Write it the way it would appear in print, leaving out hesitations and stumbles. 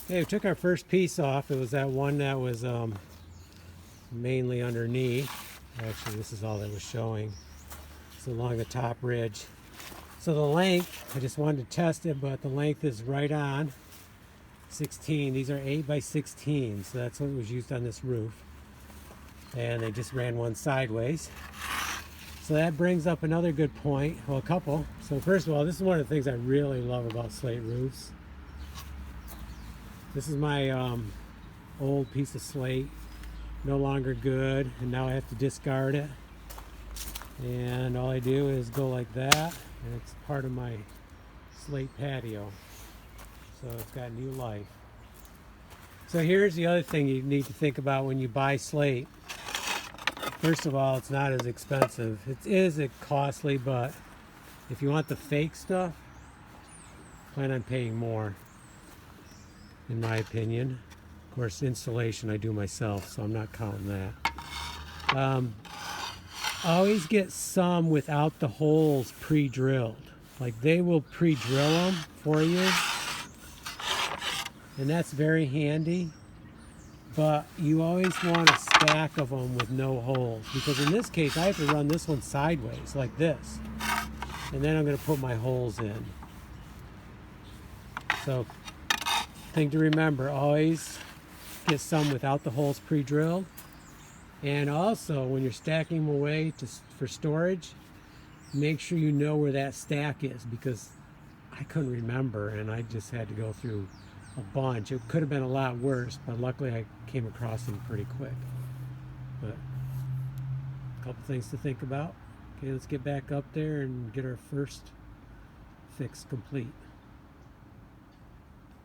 Okay, we took our first piece off. It was that one that was mainly underneath. Actually, this is all that was showing. It's along the top ridge. So the length, I just wanted to test it, but the length is right on 16. These are 8 by 16, so that's what was used on this roof. And they just ran one sideways. So that brings up another good point, well, a couple. So first of all, this is one of the things I really love about slate roofs. This is my old piece of slate, no longer good, and now I have to discard it. And all I do is go like that, and it's part of my slate patio. So it's got new life. So here's the other thing you need to think about when you buy slate. First of all, it's not as expensive. It is costly, but if you want the fake stuff, plan on paying more, in my opinion. Of course, installation I do myself, so I'm not counting that. Always get some without the holes pre-drilled. Like they will pre-drill them for you, and that's very handy. But you always want a stack of them with no holes, because in this case I have to run this one sideways like this, and then I'm going to put my holes in. So thing to remember, always get some without the holes pre-drilled. And also when you're stacking them away for storage, make sure you know where that stack is, because I couldn't remember and I just had to go through a bunch. It could have been a lot worse, but luckily I came across them pretty quick. But a couple things to think about. Okay, let's get back up there and get our first fix complete.